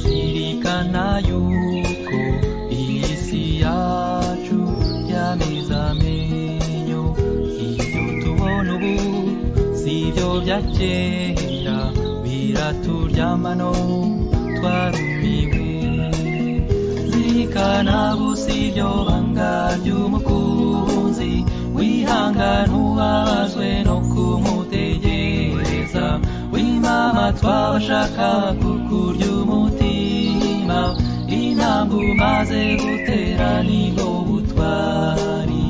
zirikana yuko isi yacu yameze amenyo, ibyo tubona ubu sibyo bya kera, biraturyamano twarumiwe. Zirikana gusa iryo banga ry'umukunzi, wihangana ubabazwe no kumutegereza, w'imama twabashaka kukurya umutima, intambwe umaze gutera nibwo butwari.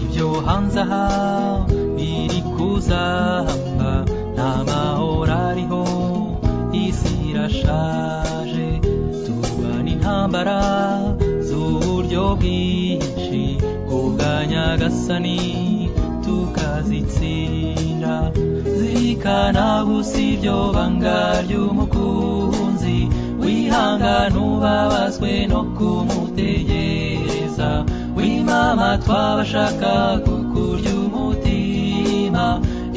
Ibyo hanze aha biri kuzamba, nta mahoro ariho, isi irashaje, turwana intambara z'uburyo bwinshi, kubwa Nyagasani tukazitsinda. Zirikana gusa iryo banga ry'umukunzi, wihangana ubabazwe no kumutegereza, w'imama twabashaka kukurya umutima,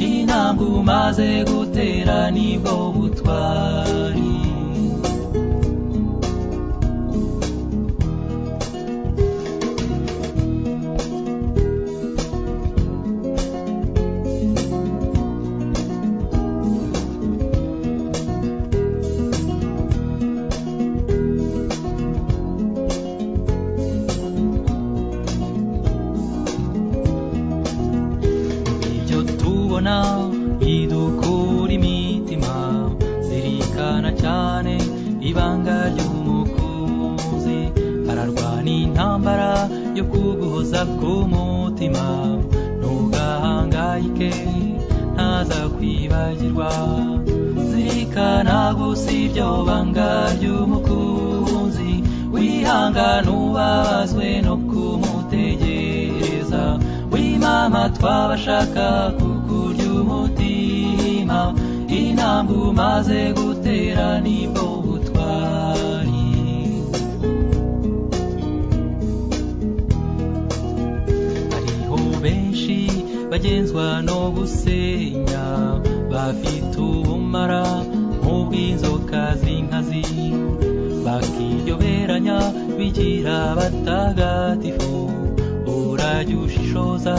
intambwe umaze gutera nibwo butwari. Idukura imitima, zirikana cyane ibanga ry'umukunzi, ararwana intambara yo kuguhoza k'umutima, ntugahangayike ntaza kwibagirwa. Zirikana gusa iryo banga ry'umukunzi, wihangana ubabazwe no kumutegereza, w'imama twabashaka kukurya umutima, intambwe umaze gutera nibwo butwari. Hariho benshi bagenzwa no gusenya, bafite ubumara nk'ubw'inzoka z'inkazi, bakiryoberanya bigira abatagatifu. Urajya ushishoza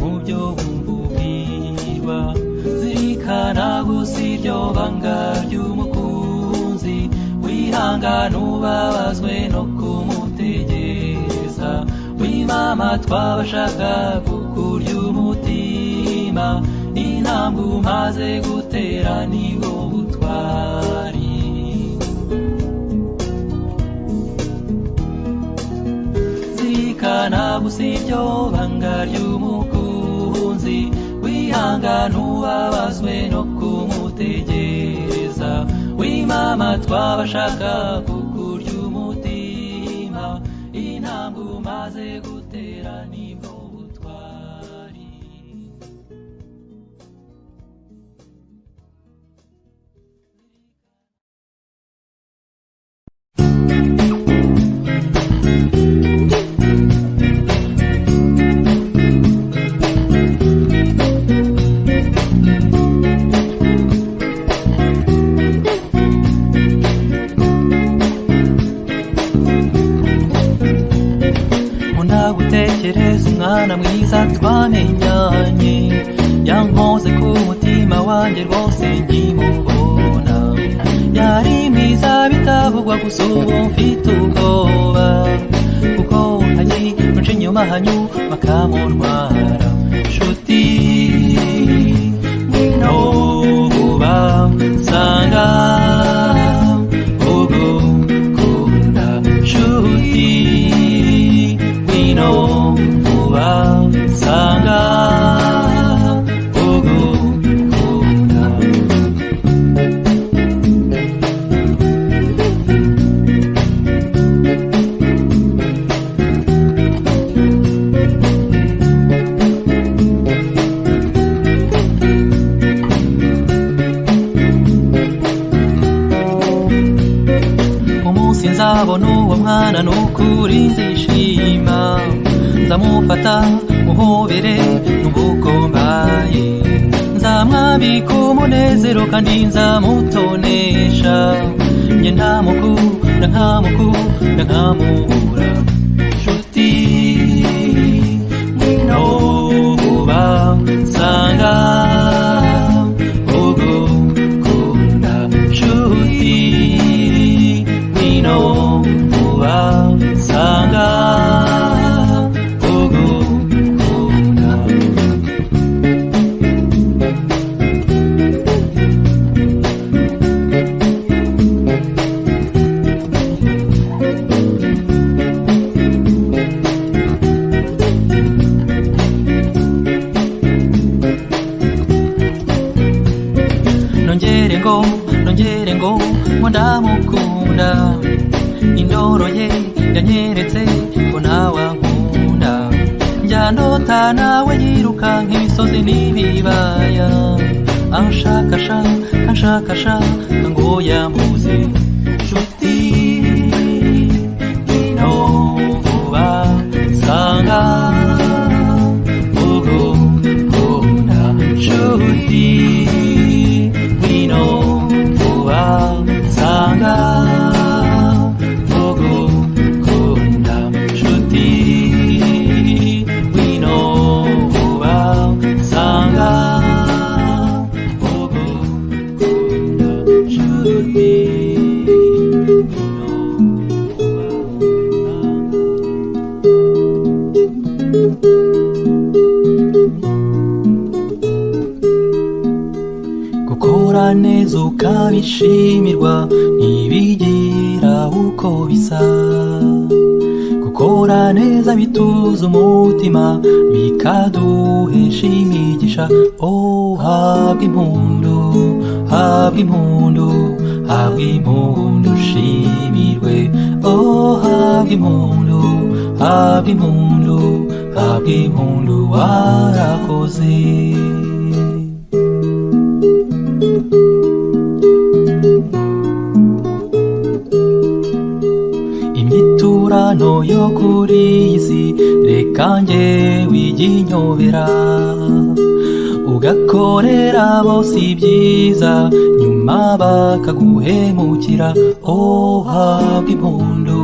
mu byo wumva ubwirwa, zirikana gusa iryo banga ry'umukunzi, wihangana ubabazwe no kumutegereza, w'imama twabashaka kukurya umutima, intambwe umaze gutera nibwo butwari. Zirikana gusa iryo banga ry'umukunzi, wihangana ubabazwe no kumutegereza, w'imama twabashaka kukurya umutima, intambwe umaze gutera nibwo butwari. Gutekereza umwana mwiza twamenyanye, yankoze ku mutima wanjye rwose nkimubona, yari mwiza bitavugwa gusa ubu mfite ubwoba, kuko hagiye nca inyuma hanyuma bakamuntwara. Nshuti ngwino vuba nsanga ugukunda, nshuti ngwino vuba nsanga ugukunda. umutima nzamufata muhobere n'ubukombaye nzamwambika umunezero kandi nzamutonesha njye ntamukunda nkamukunda nkamubura nshuti ngwino vuba nsanga ugukunda nshuti ngwino vuba nsanga ugukunda nongere ngo ndamukunda indoro ye yanyeretse ko nawe ankunda njya ndota nawe yiruka nk'imisozi n'ibibaya anshakasha ngo yambuze nshuti ngwino vuba nsanga ugukunda nshuti ngwino vuba nsanga ugukunda nshuti ngwino vuba nsanga ugukunda nshuti gukora neza ukabishimirwa ntibigira uko bisa gukora neza bituza umutima bikaduhesha imigisha habwa impundu habwa impundu habwa impundu ushimirwe habwa impundu habwa impundu habwa impundu warakoze imyiturano yo kuri iyi si reka njye wiginyobera ugakorera bose ibyiza nyuma bakaguhemukira habwa impundu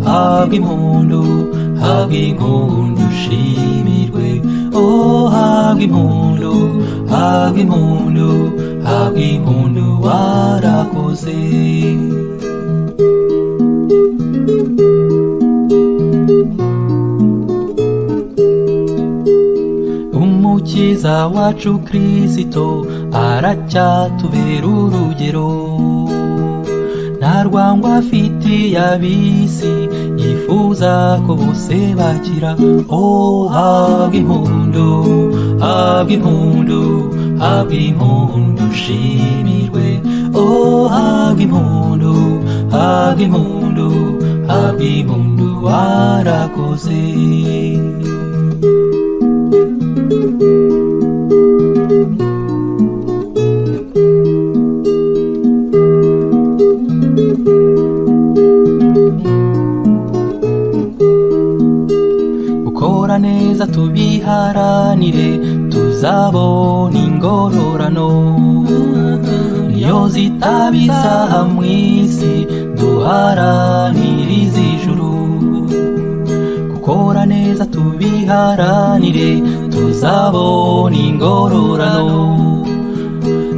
habwa impundu habwa impundu ushimirwe habwa impundu habwa impundu habwa impundu warakoze umukiza wacu Kristo aracyatubera urugero nta rwangwa afitiye ab'isi yifuza ko bose bakira habwa impundu habwa impundu habwa impundu ushimirwe habwa impundu habwa impundu habwa impundu warakoze gukora neza tubiharanire tuzabona ingororano niyo zitabiza mw'isi duharanire iz'ijuru gukora neza tubiharanire tuzabona ingororano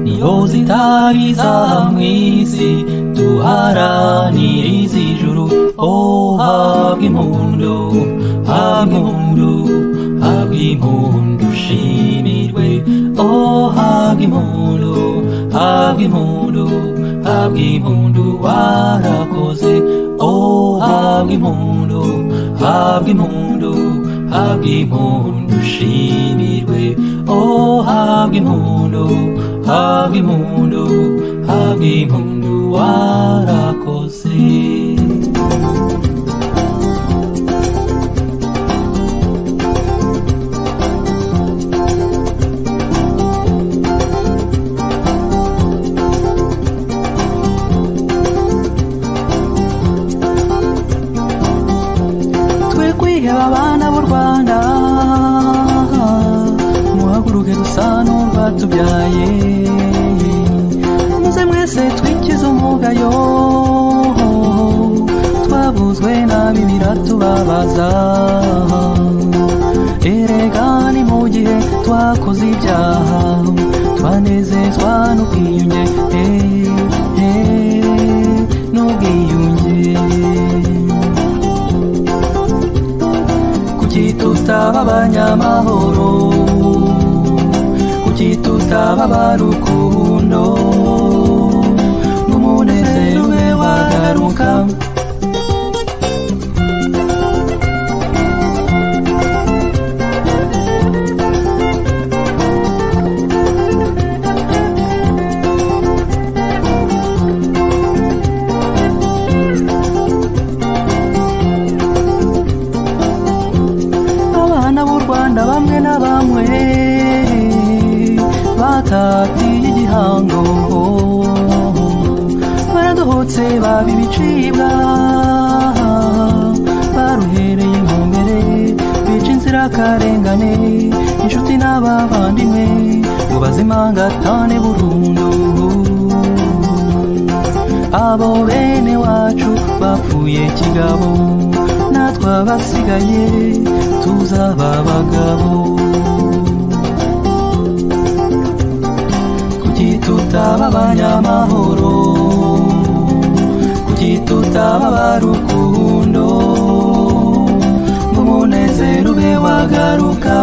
niyo zitabiza mw'isi duharanire iz'ijuru habwa impundu habwa impundu habwa impundu ushimirwe habwa impundu habwa impundu habwa impundu warakoze habwa impundu habwa impundu habwa impundu ushimirwe habwa impundu habwa impundu habwa impundu warakoze mwiheba abana b'u Rwanda, muhaguruke dusanurwa tubyaye, muze mwese twikize umugayo, twavuzwe nabi biratubabaza, erega ni mu gihe twakoze ibyaha, twanezezwa n'ubwiyunge, n'ubwiyunge. Kuki tutaba abanyamahoro, kuki tutaba abarukundo, n'umunezero ube wagaruka. Bamwe na bamwe batatiye igihango, baradohotse baba ibicibwa, baruhereye inkomere, bica inzirakarengane, inshuti n'abavandimwe ngo bazimangatane burundu. Abo bene wacu bapfuye kigabo, natwe abasigaye tuzaba abagabo. Kuki tutaba abanyamahoro, kuki tutaba abarukundo, ngo umunezero ube wagaruka.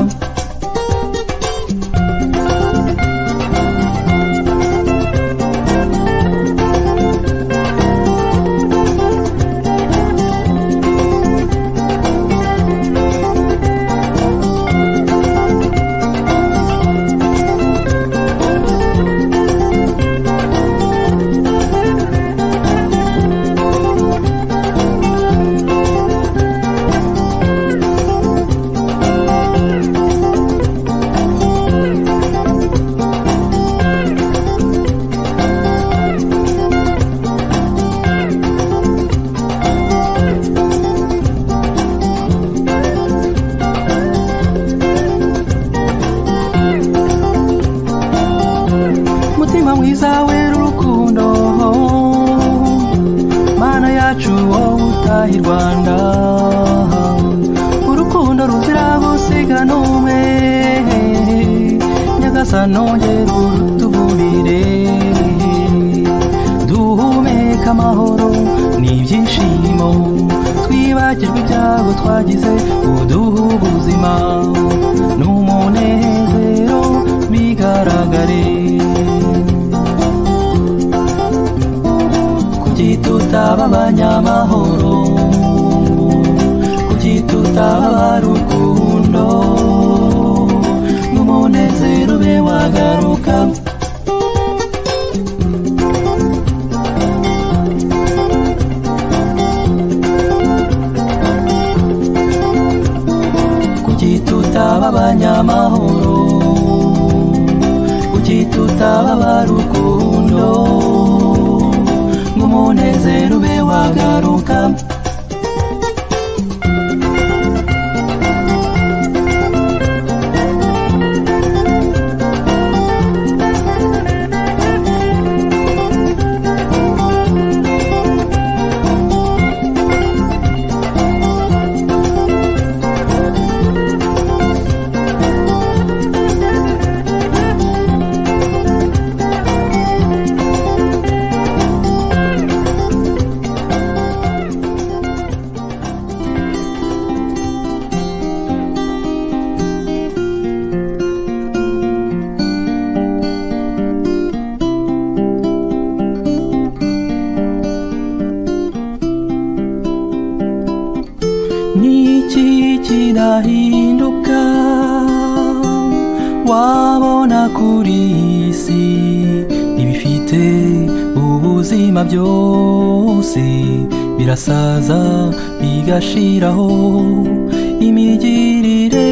Mwiza wera urukundo, Mana yacu wowe utaha i Rwanda, urukundo ruzira gusiga n'umwe, Nyagasani ongera urutuburire, duhumeka amahoro n'ibyishimo, twibagirwe ibyago twagize, uduha ubuzima n'umunezero bigaragare. Kuki tutaba abanyamahoro, kuki tutaba abarukundo, n'umunezero ube wagaruka. Kuki tutaba abanyamahoro, kuki tutaba abarukundo, umunezero ube wagaruka. Niki kidahinduka, wabona kuri isi, ibifite ubuzima byose birasaza bigashiraho, imigirire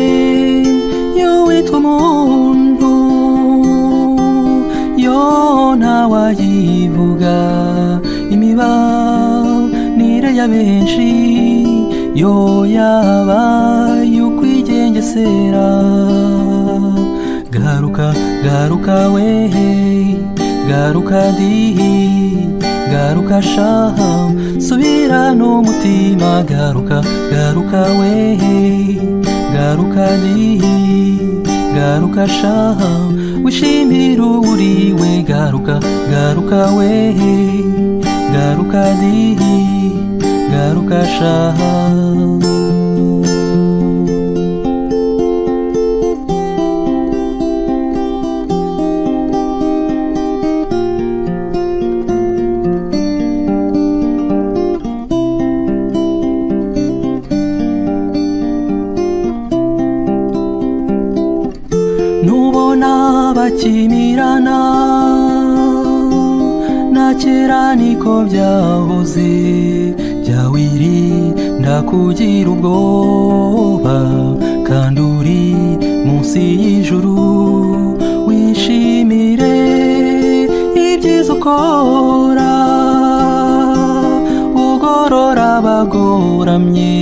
y'uwitwa umuntu yo ntawayivuga, imibanire ya benshi yo yaba bugesera garuka garuka wehe garuka dihi garuka shaha subira n'umutima garuka garuka wehe garuka dihi garuka shaha wishimira uriwe garuka garuka wehe garuka dihi garuka shaha nubona bakimirana na kera niko byahoze jya wirinda kugira ubwoba kandi uri munsi y'ijuru wishimire ibyiza ukora ugorora abagoramye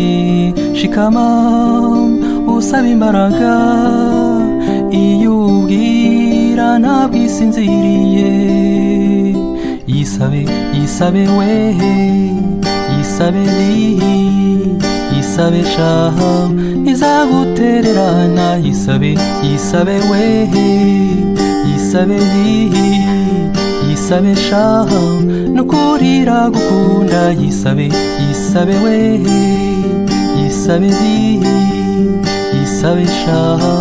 shikama usaba imbaraga iyo ubwira ntabwo isinziriye yisabe yisabe wehe yisabe dihi yisabe shaha izagutererana yisabe yisabe wehe yisabe dihi yisabe shaha nukurira gukunda yisabe yisabe wehe yisabe dihi yisabe shaha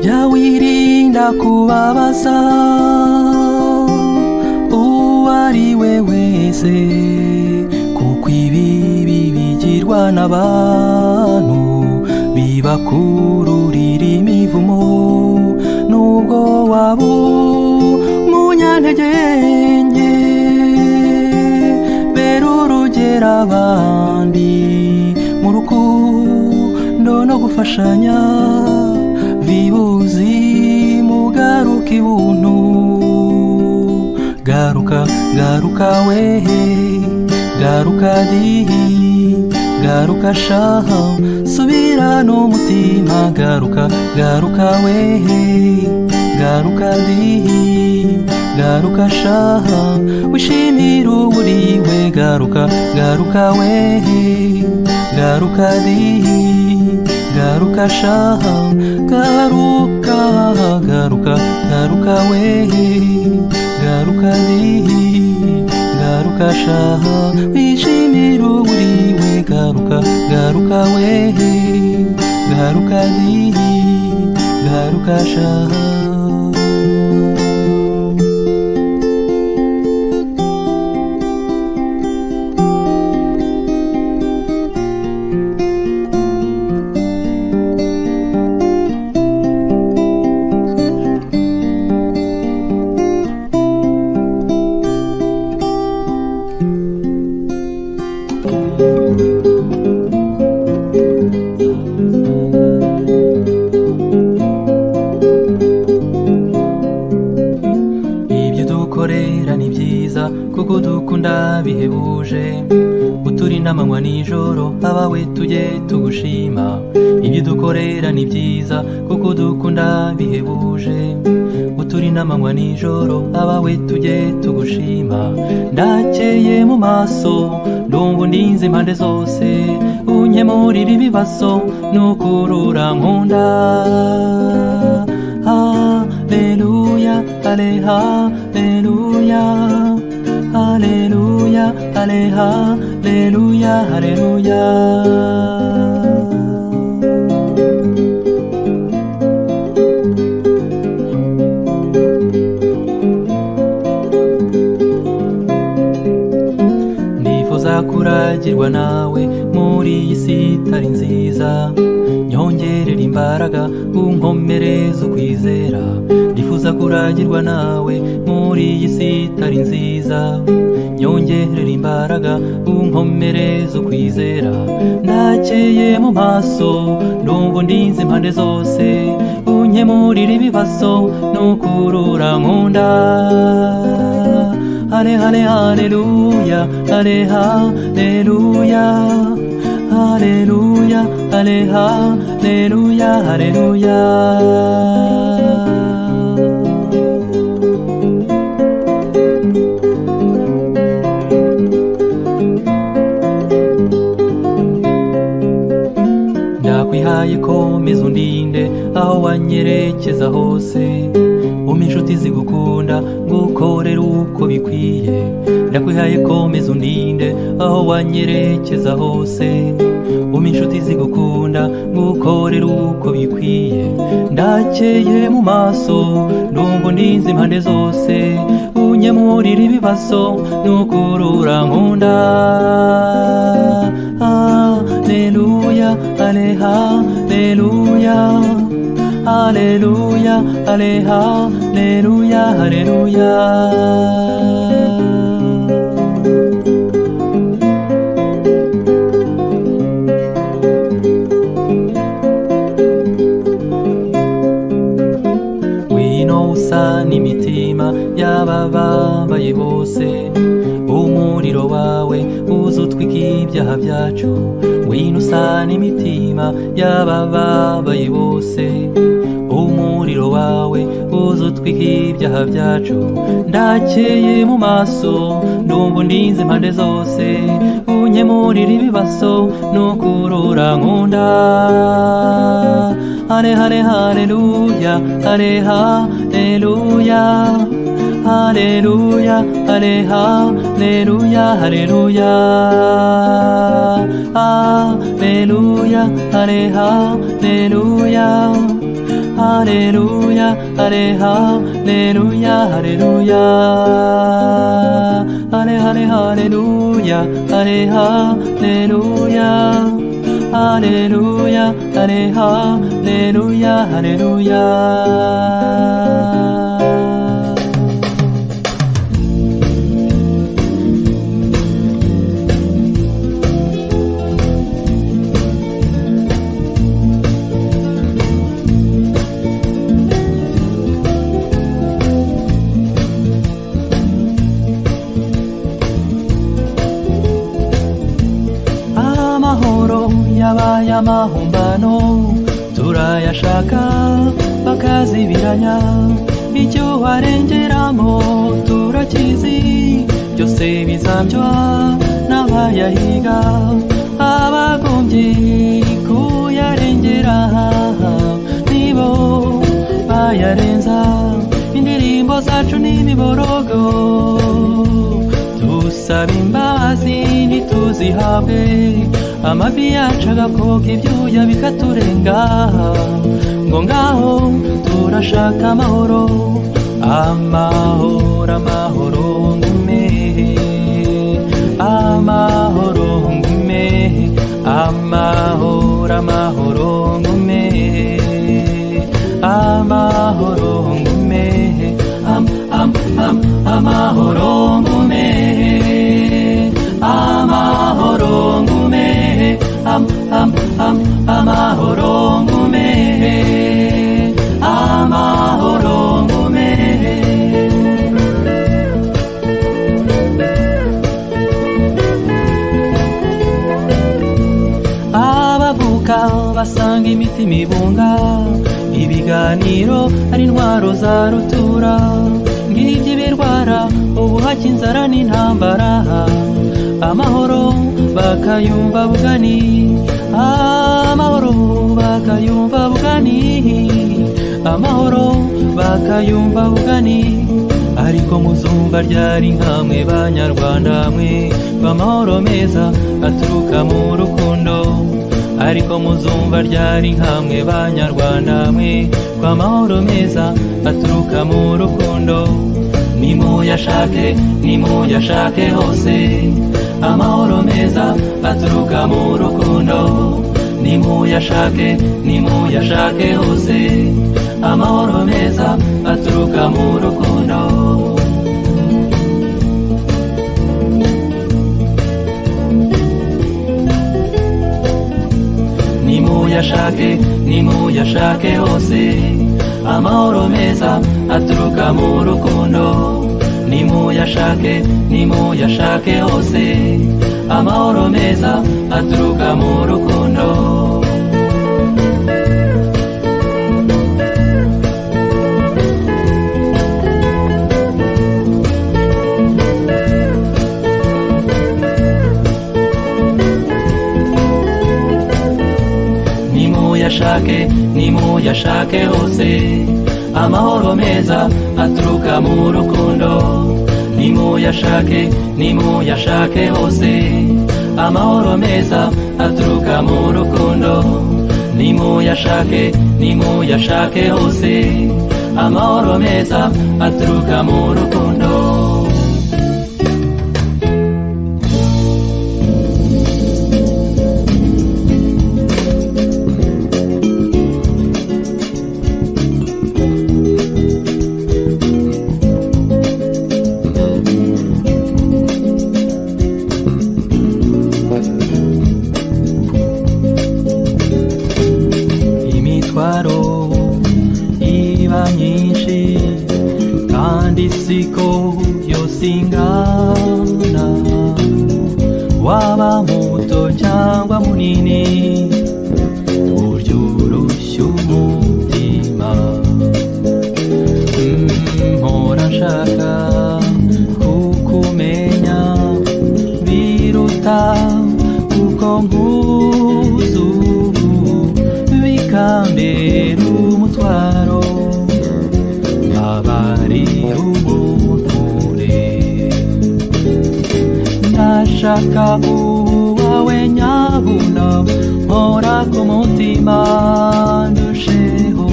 jya wirinda kubabaza uwo ari we wese kuko ibibi bigirwa n'abantu bibakururira imivumo nubwo waba umunyantege nke bera urugero abandi mu rukundo no gufashanya vibuzi mugaruka ibuntu garuka garuka wehe garuka dihi garuka shaha subira n'umutima garuka garuka wehe garuka dihi garuka shaha wishimira uriwe garuka garuka wehe garuka dihi garuka shaha garuka garuka garuka wehe garuka dihi garuka shaha wishimira uriwe garuka garuka wehe garuka dihi garuka shaha dukorera ni byiza kuko dukunda bihebuje uturi n'amanywa nijoro abawe tujye tugushima ibyo dukorera ni byiza kuko dukunda bihebuje uturi n'amanywa nijoro abawe tujye tugushima ndakeye mu maso ndumva undinze impande zose unkemurira ibibazo nukurura nkunda Haleluya, haleluya, haleluya, haleluya, haleluya. Ndifuza kuragirwa nawe muri iyi si itari nziza nyongerera imbaraga unkomereza ukwizera ndifuza nifuza kuragirwa nawe muri iyi si itari nziza. Nyongerera imbaraga unkomereze ukwizera, ndakeye mu maso ndumva undinze impande zose, unkemurira ibibazo nukurura nkunda. Hale hale haleluya, hale haleluya, haleluya, hale haleluya, haleluya. Ndakwihaye komeza undinde aho wanyerekeza hose, umpa inshuti zigukunda ngukorera uko bikwiye. Ndakwihaye komeza undinde aho wanyerekeza hose, umpa inshuti zigukunda ngukorera uko bikwiye. Ndakeye mu maso ndumva undinze impande zose, unkemurira ibibazo nukurura nkunda. Haleluya, hale haleluya, haleluya, hale haleluya, haleluya. Wino usa n'imitima y'ababambaye bose, umuriro wawe uzutwika ibyaha byacu. Wino usa n'imitima y'ababambaye bose, umuriro wawe uzutwika ibyaha byacu. Ndakeye mu maso ndumva undinze impande zose, unkemurira ibibazo nukurura nkunda. Hale hale haleluya, hale haleluya, haleluya, hale haleluya, haleluya. Haleluya, hale haleluya, haleluya, hale haleluya, haleluya. Hale hale haleluya, hale haleluya, haleluya, hale haleluya, haleluya. Yabaye amahumbano turayashaka bakazibiranya, icyo warengeramo turakizi, byose bizabyo n'abayahiga. Abagombye kuyarengera nibo bayarenza, indirimbo zacu n'imiborogo dusaba imbabazi ntituzihabwe. Amavi yacu agakoka ibyuya bikaturenga, ngo ngaho turashaka amahoro. Amahoro, amahoro ngume, amahoro ngume, amahoro, amahoro ngume, amahoro ngume, amahoro ngume, amahoro ngume, amahoro ngume, amahoro ngume. Abavuka basanga imitima ibunga, ibiganiro ari intwaro za rutura. Ngibyo ibirwara ubuhake, inzara n'intambara, amahoro bakayumva bugani, amahoro bakayumva bugani, amahoro bakayumva bugani. Ariko muzumva ryari nkamwe banyarwanda mwe, amahoro meza aturuka mu rukundo. Ariko muzumva ryari nkamwe banyarwanda mwe, amahoro meza aturuka mu rukundo. Nimuyashake, nimuyashake hose, amahoro meza aturuka mu rukundo. Nimuyashake, nimuyashake hose, amahoro meza aturuka mu rukundo. Nimuyashake hose, amahoro meza aturuka mu rukundo. Nimuyashake hose, amahoro meza aturuka mu rukundo. Nimuyashake hose, amahoro meza aturuka mu rukundo. Nimuyashake hose, amahoro meza aturuka mu rukundo. Nimuyashake hose, amahoro meza aturuka mu rukundo. Iba myinshi kandi siko yose ingana, waba muto cyangwa munini, burya urushya umutima. Mpora nshaka kukumenya biruta uko nkuzi, bikambera umutwaro, abari ubunture. Ndashaka uwawe nyabuna, mpora ku mutima ndusheho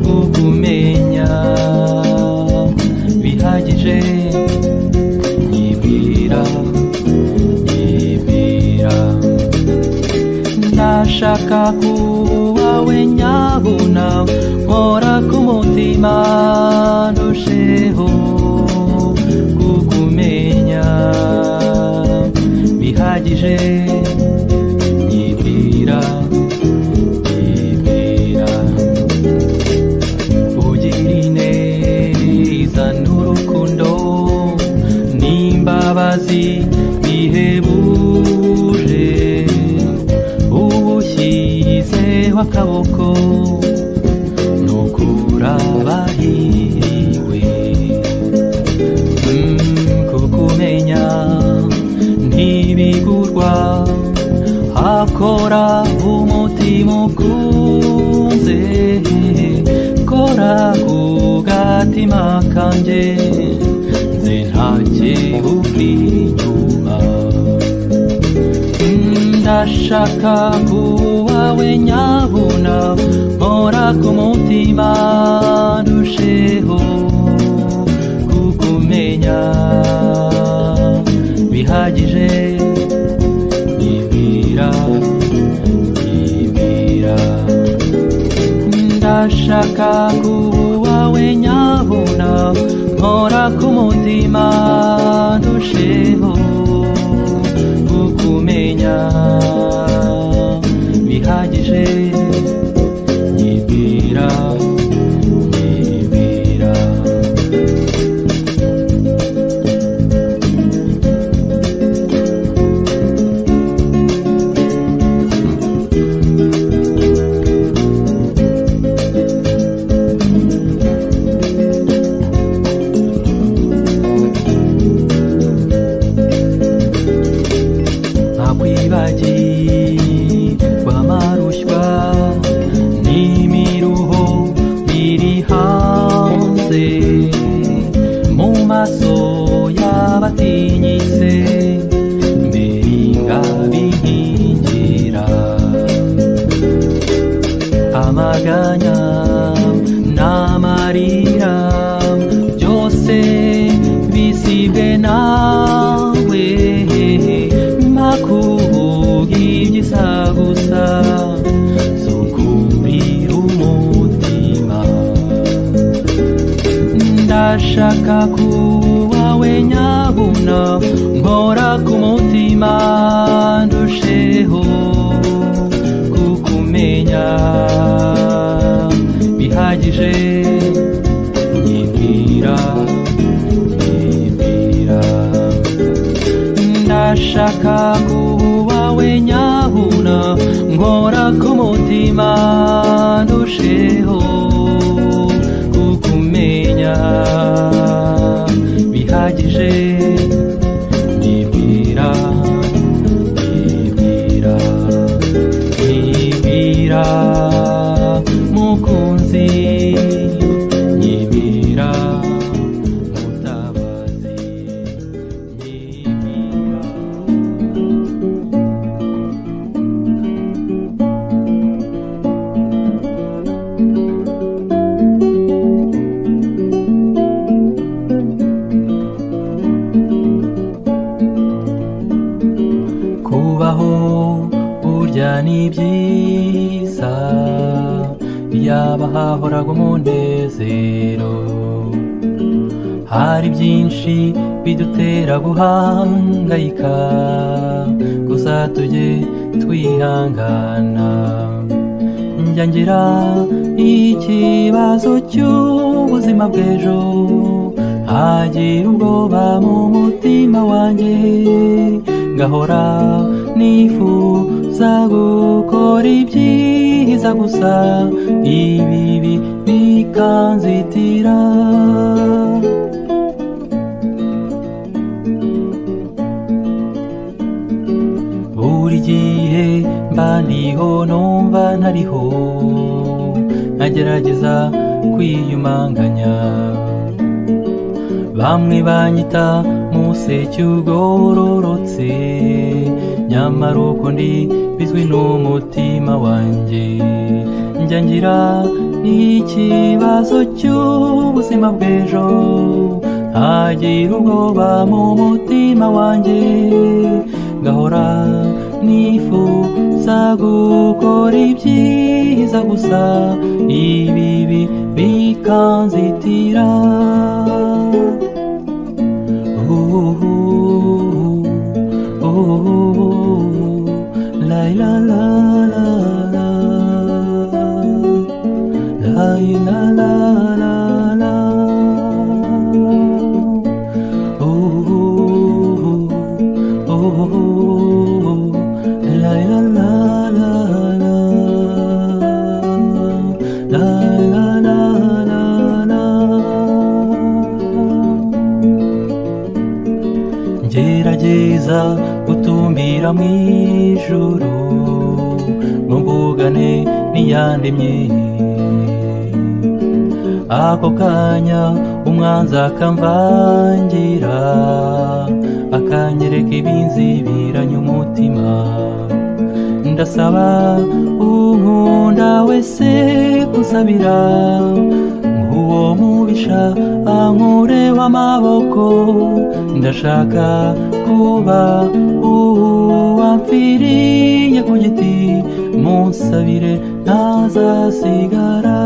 kukumenya bihagije. Ibwira ndashaka kuwawe nyabuna, mpora ku mutima ndusheho kukumenya bihagije. Ibwira ugira ineza n'urukundo n'imbabazi bihebuje, ushyizeho akaboko nukura bahiriwe. Kukumenya ntibigurwa, hakora umutima ukunze. Kora ku gatima kanje, nze ntakebuka inyuma. Ndashaka kuwawe nyabuna, mpora ku mutima ndusheho kukumenya bihagije. Ibwira ndashaka kuwawe nyabuna, mpora ku mutima ndusheho kukumenya bihagije. Ibwira nakwibagirwa amarushywa n'imiruho biri hanze, mu maso y'abatinyitse mberinga binkingira. Amaganya n'amarira byose bisibwe nawe, makubwira ndashaka kuwawe nyabuna nkora ku mutima ndusheho kukumenya bihagije nyibwira ndashaka kuwawe nyabuna nkora ku mutima ndusheho kukumenya bihagije nyibwira mukunzi nyibwira mutabazi nyibwira kubaho burya ni byiza yaba hahoraga umunezero hari byinshi bidutera guhangayika gusa tujye twihangana njya ngira ikibazo cy'ubuzima bw'ejo hagira ubwoba mu mutima wanjye ngahora nifuza gukora ibyiza gusa ibibi bikanzitira buri gihe mba ndiho numva ntariho nkagerageza kwiyumanganya bamwe banyita museke ugororotse nyamara uko ndi bizwi n'umutima wanjye njya ngira n'ikibazo cy'ubuzima bw'ejo hagira ubwoba mu mutima wanjye ngahora nifuza gukora ibyiza gusa ibibi bikanzitira la la la la la la la la la la la la ngerageza gutumbira mu ijuru ngo mbugane n'iyandemye ako kanya umwanzi akamvangira akanyereka ibinzibiranya umutima ndasaba unkunda wese kunsabira uwo mubisha ankureho amaboko ndashaka kuba uwamfiriye ku giti munsabire ntazasigara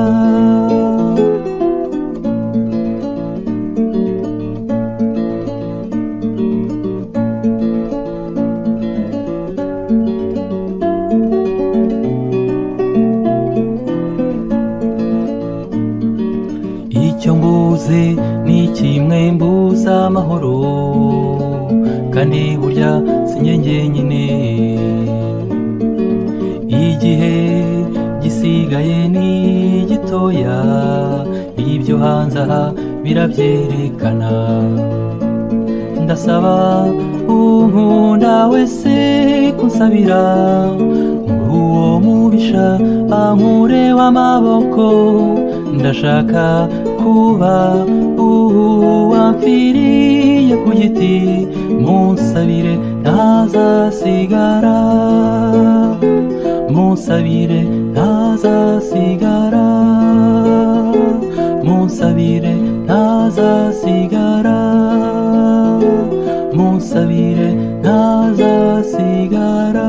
icyo mbuze ni kimwe mbuza amahoro kandi burya sinjye njyenyine igihe gisigaye ni gitoya ibyo hanze aha birabyerekana ndasaba unkunda wese kunsabira uwo mubisha ankureho amaboko ndashaka kuba uwamfiriye ku giti munsabire ntazasigara munsabire ntazasigara munsabire ntazasigara munsabire ntazasigara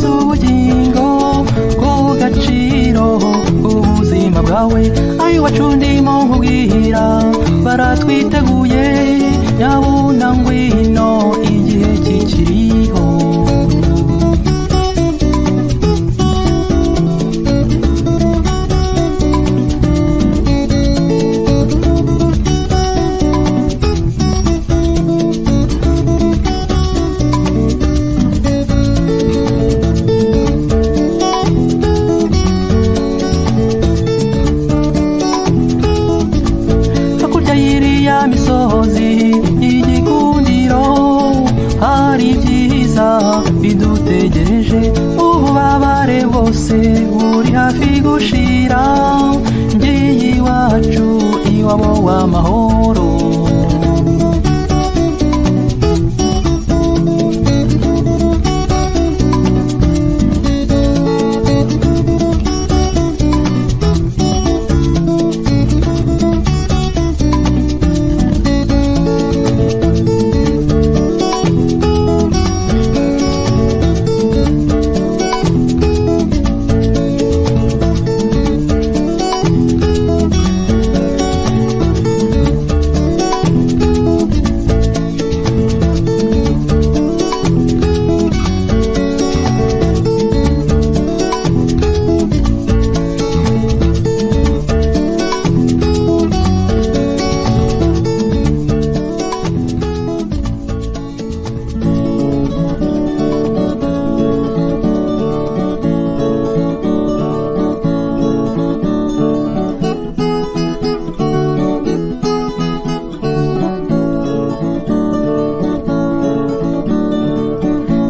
ufise ubugingo bw'agaciro ubuzima bwawe ayiwacu ndimo nkubwira baratwiteguye nyabuna ngwino igihe kikiriho misozi igikundiro hari byiza bidutegereje ububabare bwose buri hafi gushira ngiye iwacu iwabo w'amahoro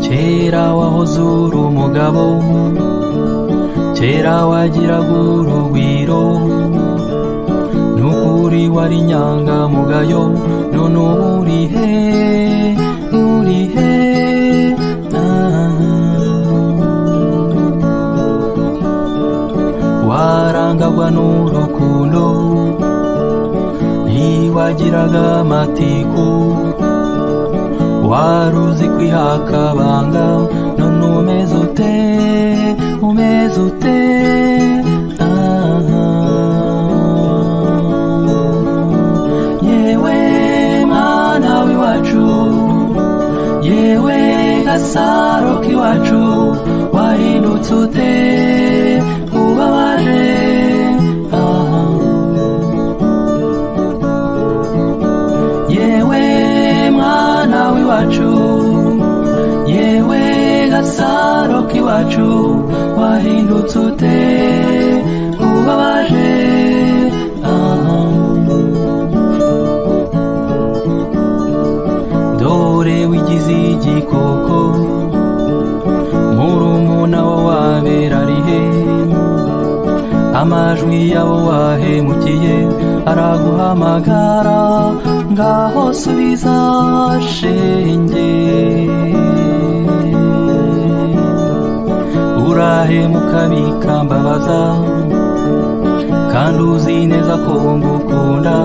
kera wahoze uri umugabo kera wagiraga urugwiro n'ukuri wari inyangamugayo none ubu uri he warangagwa n'urukundo ntiwagiraga amatiku waruzi kwihakabanga none umeze ute yewe mwana w'iwacu yewe gasaro k'iwacu wahindutse ute ubabaje yewe mwana w'iwacu yewe gasaro k'iwacu wahindutse ute ubabaje dore wigize igikoko murumuna wabera arihe amajwi yabo wahemukiye araguhamagara ngaho subiza shenge urahemuka bikambabaza kandi uzi neza ko ngukunda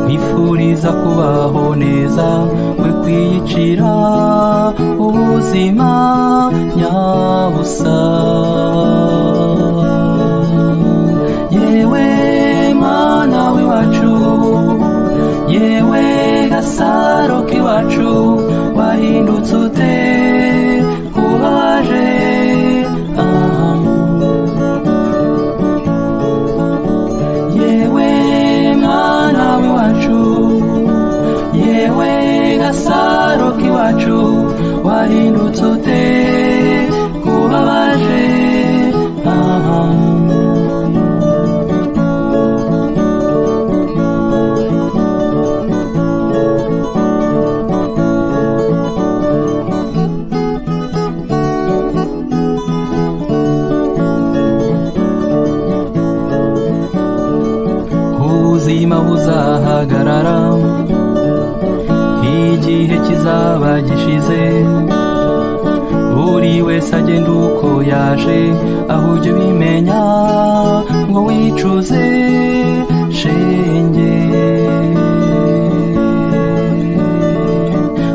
nkwifuriza kubaho neza we kwiyicira ubuzima nyabusa yewe mwana w'iwacu yewe gasaro k'iwacu wahindutse ute kubaje yewe mwana w'iwacu yewe gasaro k'iwacu wahindutse ute kubabaje ubuzima buzahagarara igihe kizaba gishize buri wese agenda uko yaje aho ujya ubimenya ngo wicuze shenge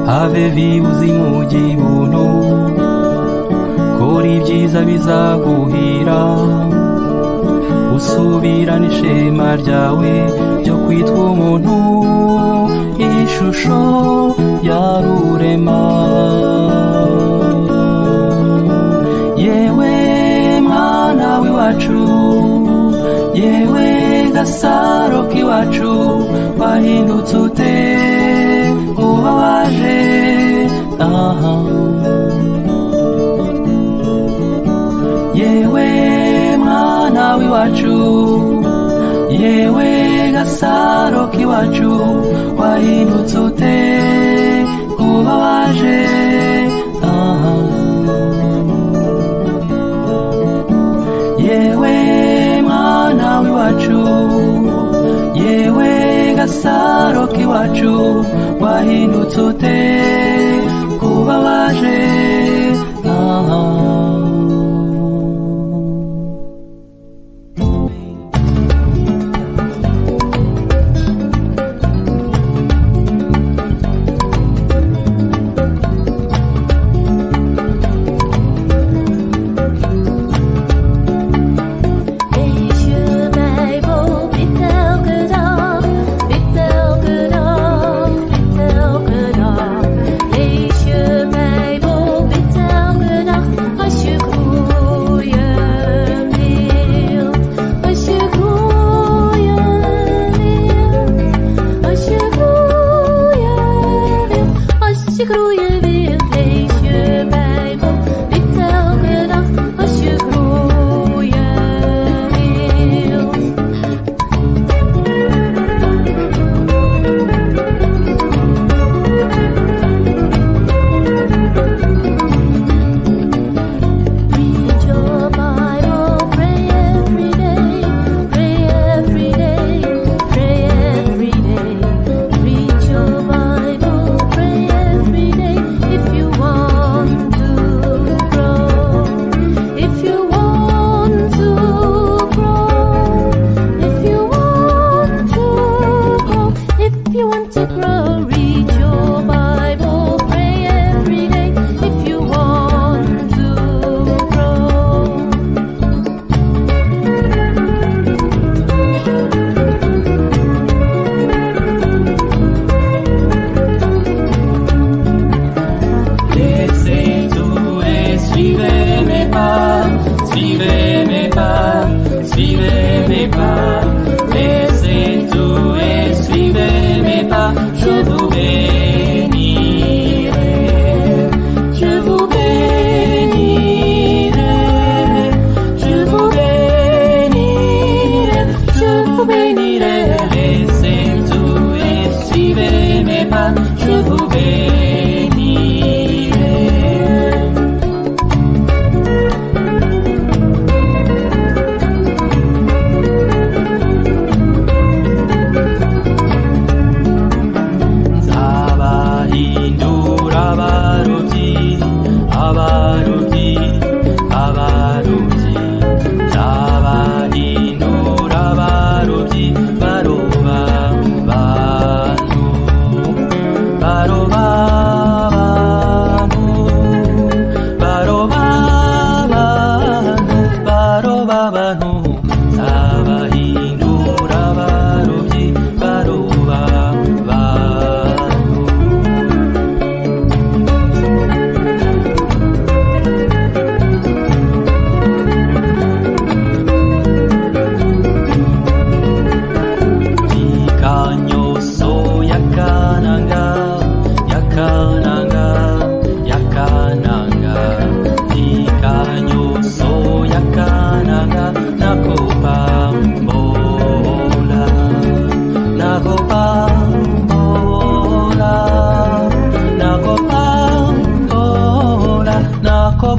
have vibuzi mu gibuntu byiza bizaguhira, usubirane ishema ryawe ryo kwitwa umuntu, ishusho ya rurema. Yewe mwana w'iwacu, yewe gasaro k'iwacu, wahindutse ute uba waje aha? Yewe mwana w'iwacu, yewe gasaro k'iwacu, wahindutse ute uba waje aha? Yewe mwana w'iwacu, yewe gasaro k'iwacu, wahindutse ute kuba waje aha?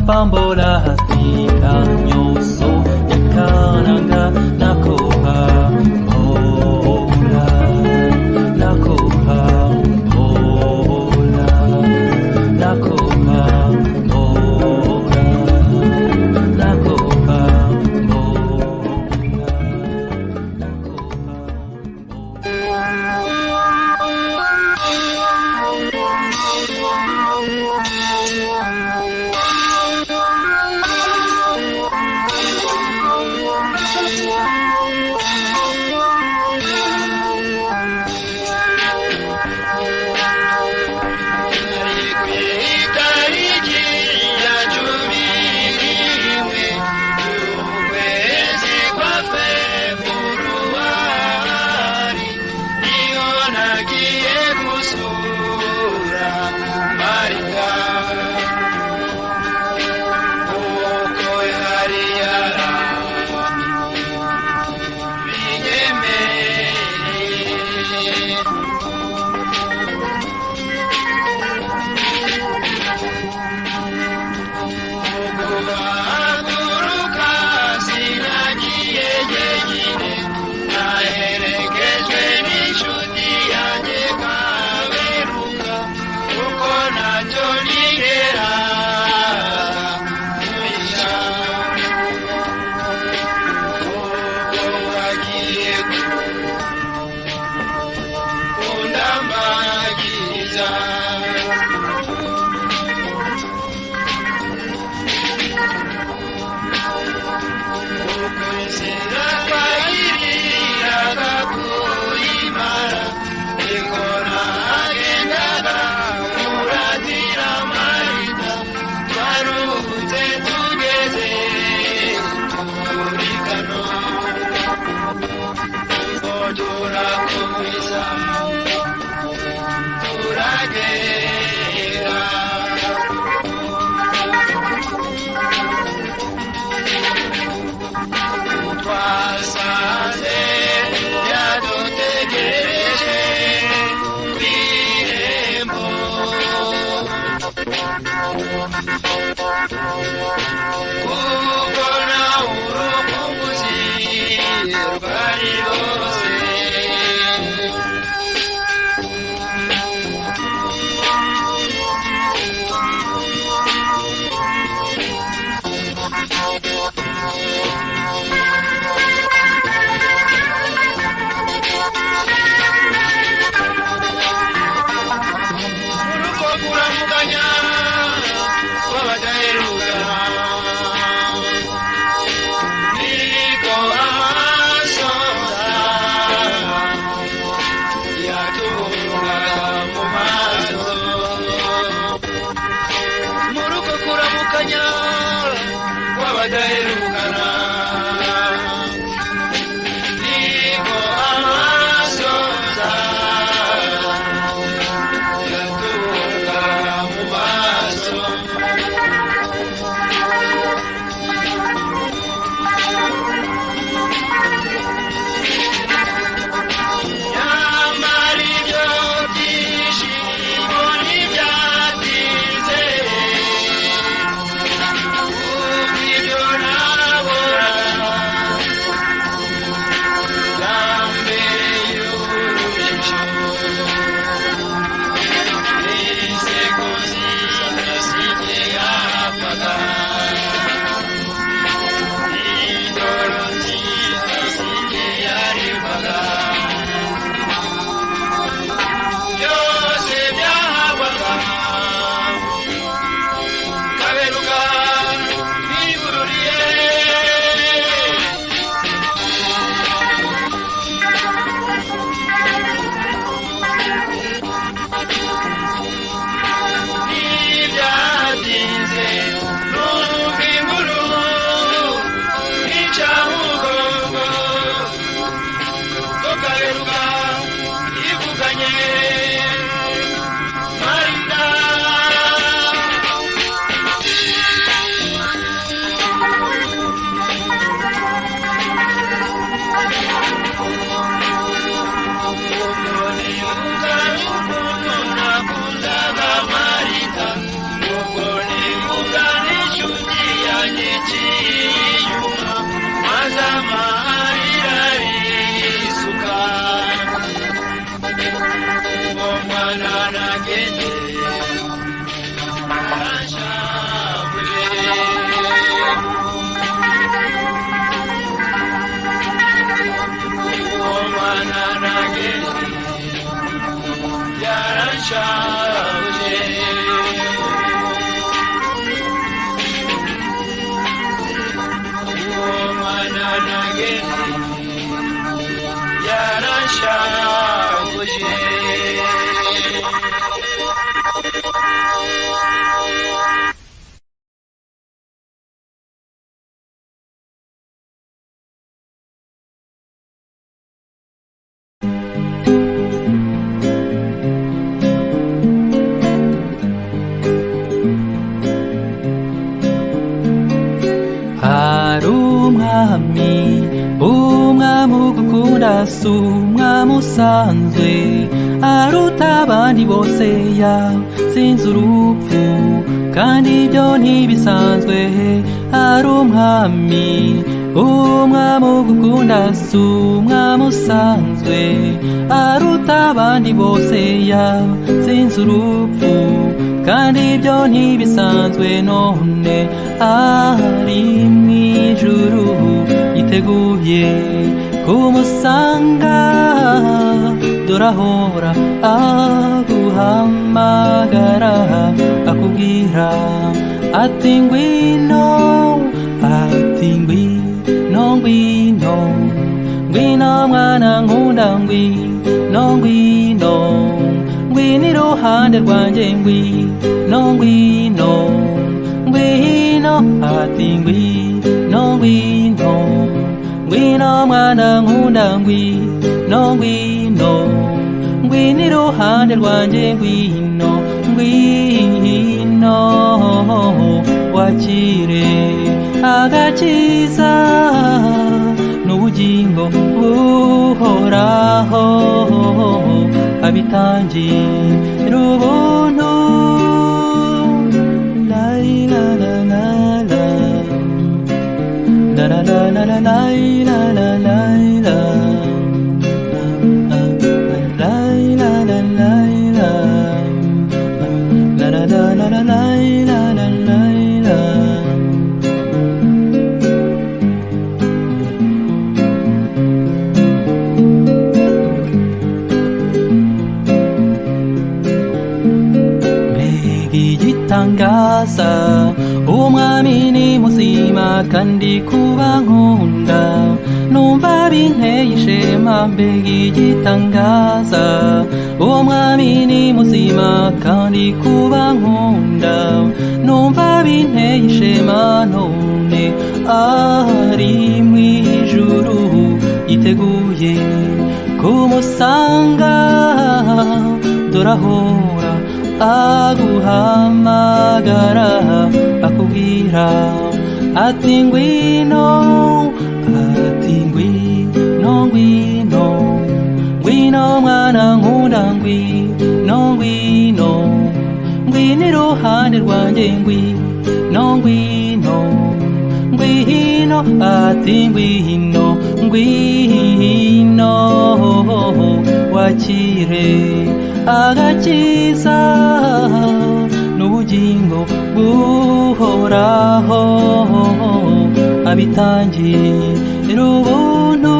Pambola tika nyoso yakananga nakoha mbola nakoha mbola nakoha mbola nakoha mbola umwami usanzwe aruta abandi bose yasinze urupfu kandi ibyo ntibisanzwe ari umwami ugukunda si umwami usanzwe aruta abandi bose yasinze urupfu kandi ibyo ntibisanzwe none ari mw'ijuru yiteguye kumusanga dorahora aguhamagara akubwira ati ngwino ngwino mwana nkunda ngwino iruhande rwanjye ngwino ati ngwino mwana nkunda ngwino iruhande rwanjye ngwino wakire agakiza n'ubugingo buhoraho abitangira ubuntu la igitangaza umwami ni muzima kandi kuba nkunda numva binteye ishema mbega igitangaza umwami ni muzima kandi kuba nkunda numva binteye ishema none ari mwijuru yiteguye kumusanga dorahora aguhamagara akubwira ati ngwino, ati ngwino, ngwino, ngwino mwana nkunda, ngwino, ngwino, ngwino iruhande rwanjye, ngwino, ngwino, ngwino, ati ngwino, ngwino wakire agakiza n'ubugingo buhoraho abitangire ubuntu.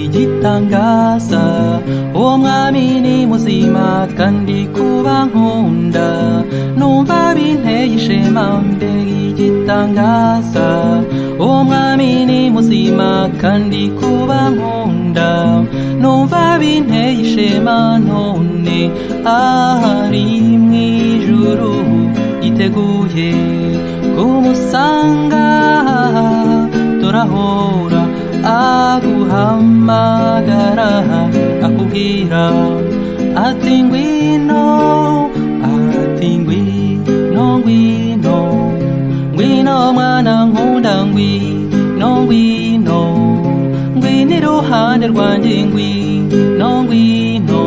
Igitangaza umwami ni muzima kandi kuba nkunda numva binteye ishema mbega igitangaza umwami ni muzima kandi kuba nkunda numva binteye ishema none ahari mwijuru yiteguye kumusanga turahora aguhamagara akubwira ati ngwino, ati ngwino, ngwino, ngwino mwana nkunda, ngwino, ngwino, ngwino iruhande rwanjye, ngwino, ngwino,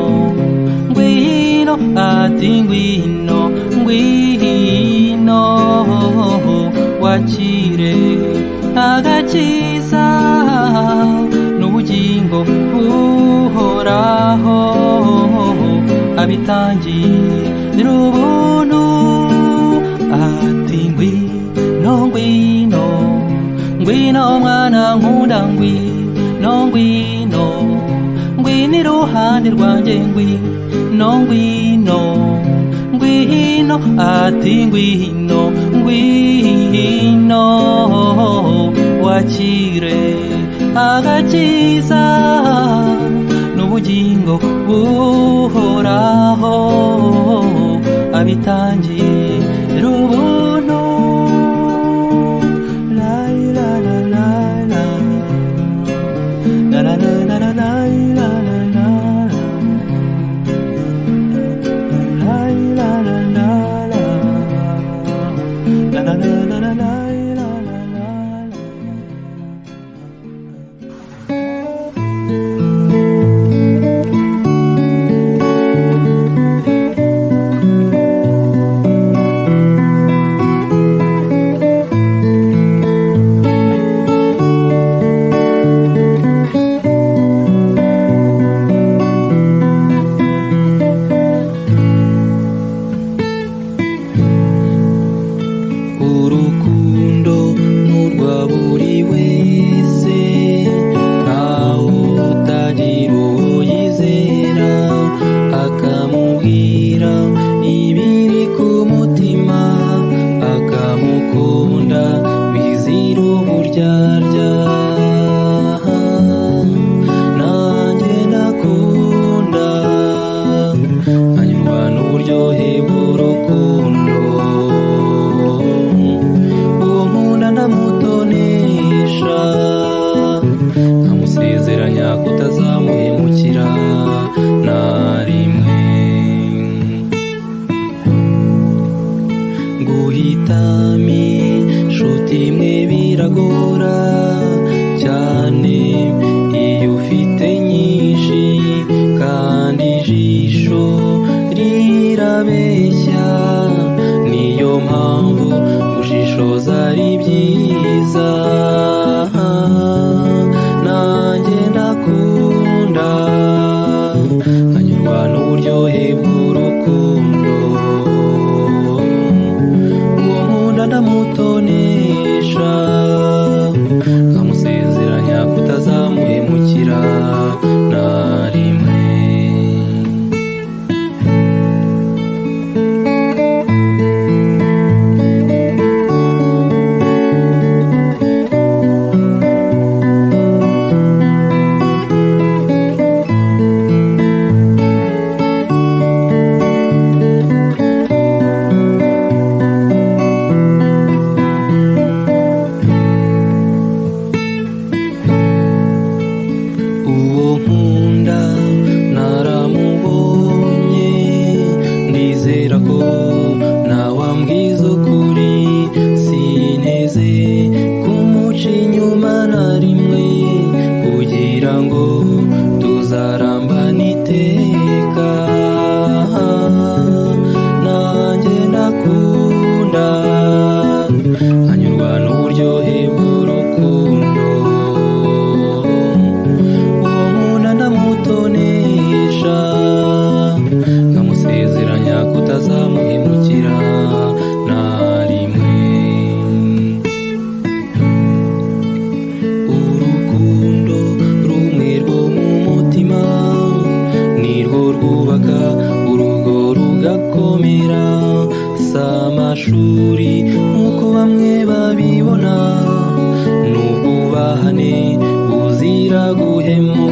ngwino, ati ngwino, ngwino wakire agakiza n'ubugingo buhoraho abitangire ubuntu. Ati ngwino, ngwino, ngwino mwana nkunda, ngwino, ngwino, ngwino iruhande rwanjye, ngwino, ngwino, ngwino, ati ngwino, ngwino wakire agakiza n'ubugingo buhoraho abitangire ubuntu. La la la la la la la la la la la la abeshya, niyo mpamvu gushishoza ari byiza. Nanjye ndakunda nkanyurwa n'uburyohe bw'urukundo, uwo nkunda ndamutonesha, nkamusezeranya kutazamuhemukira na rimwe. Uwo nkunda naramubonye, ndizera ko nawambwiza ukuri, sinteze kumuca inyuma na rimwe, kugira ngo tuzarambane iteka. Nanjye ndakunda nkanyurwa n'uburyohe bw'urukundo, ndamutonesha, nkamusezeranya kutazamuhemukira na rimwe. Urukundo rumwe rwo mu mutima nirwo rwubaka urugo rugakomera, si amashuri nk'uko bamwe babibona, n'ubwubahane buzira guhemu